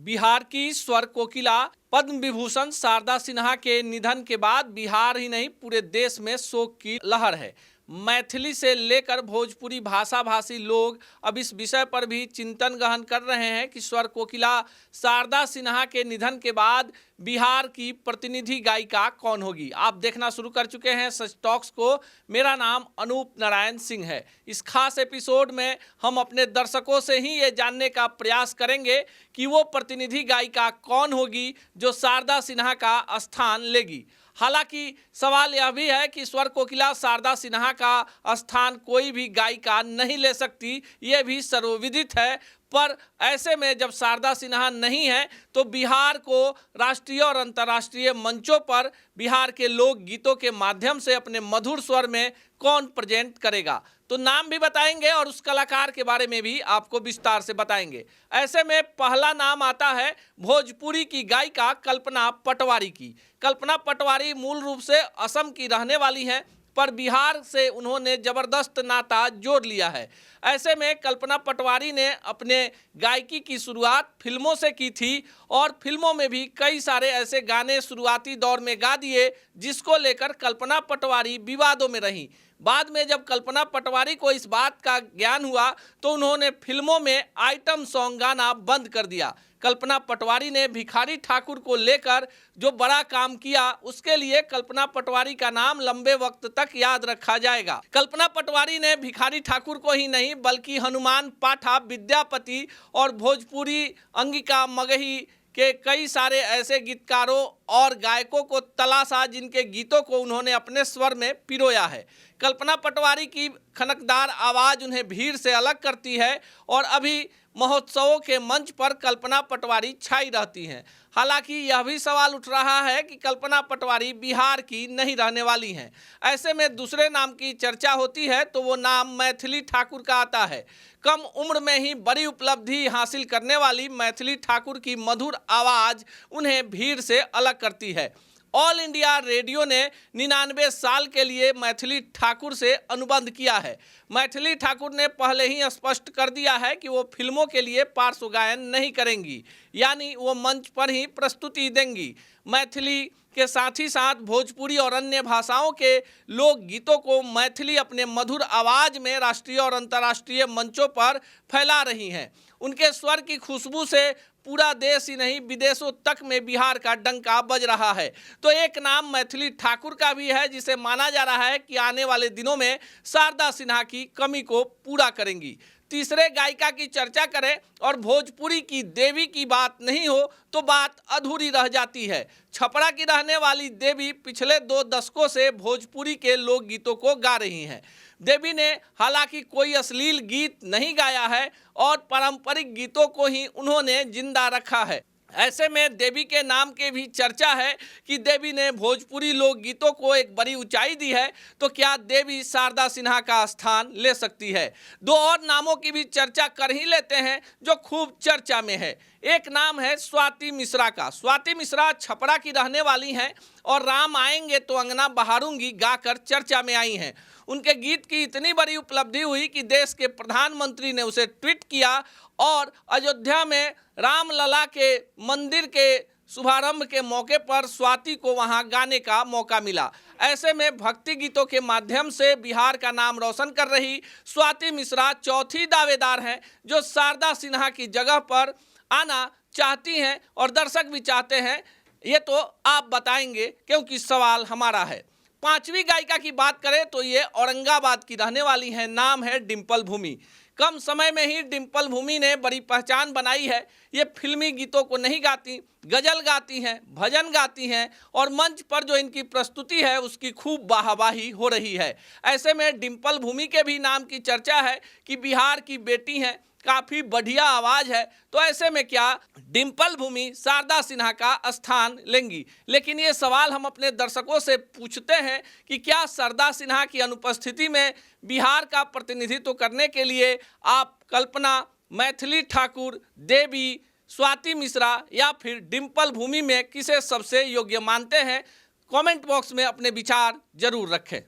बिहार की स्वर कोकिला पद्म विभूषण शारदा सिन्हा के निधन के बाद बिहार ही नहीं पूरे देश में शोक की लहर है। मैथिली से लेकर भोजपुरी भाषा भाषी लोग अब इस विषय पर भी चिंतन गहन कर रहे हैं कि स्वर कोकिला शारदा सिन्हा के निधन के बाद बिहार की प्रतिनिधि गायिका कौन होगी। आप देखना शुरू कर चुके हैं सच टॉक्स को। मेरा नाम अनूप नारायण सिंह है। इस खास एपिसोड में हम अपने दर्शकों से ही ये जानने का प्रयास करेंगे कि वो प्रतिनिधि गायिका कौन होगी जो शारदा सिन्हा का स्थान लेगी। हालांकि सवाल यह भी है कि स्वर कोकिला शारदा सिन्हा का स्थान कोई भी गायिका नहीं ले सकती, ये भी सर्वविदित है। पर ऐसे में जब शारदा सिन्हा नहीं है तो बिहार को राष्ट्रीय और अंतर्राष्ट्रीय मंचों पर बिहार के लोक गीतों के माध्यम से अपने मधुर स्वर में कौन प्रेजेंट करेगा, तो नाम भी बताएंगे और उस कलाकार के बारे में भी आपको विस्तार से बताएंगे। ऐसे में पहला नाम आता है भोजपुरी की गायिका कल्पना पटवारी की। कल्पना पटवारी मूल रूप से असम की रहने वाली हैं, पर बिहार से उन्होंने ज़बरदस्त नाता जोड़ लिया है। ऐसे में कल्पना पटवारी ने अपने गायकी की शुरुआत फिल्मों से की थी और फिल्मों में भी कई सारे ऐसे गाने शुरुआती दौर में गा दिए जिसको लेकर कल्पना पटवारी विवादों में रहीं। बाद में जब कल्पना पटवारी को इस बात का ज्ञान हुआ तो उन्होंने फिल्मों में आइटम सॉन्ग गाना बंद कर दिया। कल्पना पटवारी ने भिखारी ठाकुर को लेकर जो बड़ा काम किया उसके लिए कल्पना पटवारी का नाम लंबे वक्त तक याद रखा जाएगा। कल्पना पटवारी ने भिखारी ठाकुर को ही नहीं बल्कि हनुमान पाठा, विद्यापति और भोजपुरी अंगिका मगही के कई सारे ऐसे गीतकारों और गायकों को तलाशा जिनके गीतों को उन्होंने अपने स्वर में पिरोया है। कल्पना पटवारी की खनकदार आवाज़ उन्हें भीड़ से अलग करती है और अभी महोत्सवों के मंच पर कल्पना पटवारी छाई रहती हैं। हालांकि यह भी सवाल उठ रहा है कि कल्पना पटवारी बिहार की नहीं रहने वाली हैं। ऐसे में दूसरे नाम की चर्चा होती है तो वो नाम मैथिली ठाकुर का आता है। कम उम्र में ही बड़ी उपलब्धि हासिल करने वाली मैथिली ठाकुर की मधुर आवाज़ उन्हें भीड़ से अलग करती है। ऑल इंडिया रेडियो ने 99 साल के लिए मैथिली ठाकुर से अनुबंध किया है। मैथिली ठाकुर ने पहले ही स्पष्ट कर दिया है कि वो फिल्मों के लिए पार्श्व गायन नहीं करेंगी, यानी वो मंच पर ही प्रस्तुति देंगी। मैथिली के साथ ही साथ भोजपुरी और अन्य भाषाओं के लोक गीतों को मैथिली अपने मधुर आवाज़ में राष्ट्रीय और अंतर्राष्ट्रीय मंचों पर फैला रही हैं। उनके स्वर की खुशबू से पूरा देश ही नहीं विदेशों तक में बिहार का डंका बज रहा है। तो एक नाम मैथिली ठाकुर का भी है जिसे माना जा रहा है कि आने वाले दिनों में शारदा सिन्हा की कमी को पूरा करेंगी। तीसरे गायिका की चर्चा करें और भोजपुरी की देवी की बात नहीं हो तो बात अधूरी रह जाती है। छपरा की रहने वाली देवी पिछले 2 दशकों से भोजपुरी के लोकगीतों को गा रही हैं। देवी ने हालांकि कोई अश्लील गीत नहीं गाया है और पारंपरिक गीतों को ही उन्होंने जिंदा रखा है। ऐसे में देवी के नाम के भी चर्चा है कि देवी ने भोजपुरी लोकगीतों को एक बड़ी ऊंचाई दी है, तो क्या देवी शारदा सिन्हा का स्थान ले सकती है। 2 और नामों की भी चर्चा कर ही लेते हैं जो खूब चर्चा में है। एक नाम है स्वाति मिश्रा का। स्वाति मिश्रा छपरा की रहने वाली हैं और राम आएंगे तो अंगना बहारूंगी गाकर चर्चा में आई हैं। उनके गीत की इतनी बड़ी उपलब्धि हुई कि देश के प्रधानमंत्री ने उसे ट्वीट किया और अयोध्या में रामलला के मंदिर के शुभारंभ के मौके पर स्वाति को वहां गाने का मौका मिला। ऐसे में भक्ति गीतों के माध्यम से बिहार का नाम रोशन कर रही स्वाति मिश्रा चौथी दावेदार हैं जो शारदा सिन्हा की जगह पर आना चाहती हैं और दर्शक भी चाहते हैं। ये तो आप बताएंगे क्योंकि सवाल हमारा है। 5वीं गायिका की बात करें तो ये औरंगाबाद की रहने वाली हैं। नाम है डिम्पल भूमि। कम समय में ही डिम्पल भूमि ने बड़ी पहचान बनाई है। ये फिल्मी गीतों को नहीं गाती, गजल गाती हैं, भजन गाती हैं और मंच पर जो इनकी प्रस्तुति है उसकी खूब वाहवाही हो रही है। ऐसे में डिम्पल भूमि के भी नाम की चर्चा है कि बिहार की बेटी हैं, काफ़ी बढ़िया आवाज़ है। तो ऐसे में क्या डिम्पल भूमि शारदा सिन्हा का स्थान लेंगी। लेकिन ये सवाल हम अपने दर्शकों से पूछते हैं कि क्या शारदा सिन्हा की अनुपस्थिति में बिहार का प्रतिनिधित्व करने के लिए आप कल्पना, मैथिली ठाकुर, देवी, स्वाति मिश्रा या फिर डिम्पल भूमि में किसे सबसे योग्य मानते हैं। कमेंट बॉक्स में अपने विचार जरूर रखें।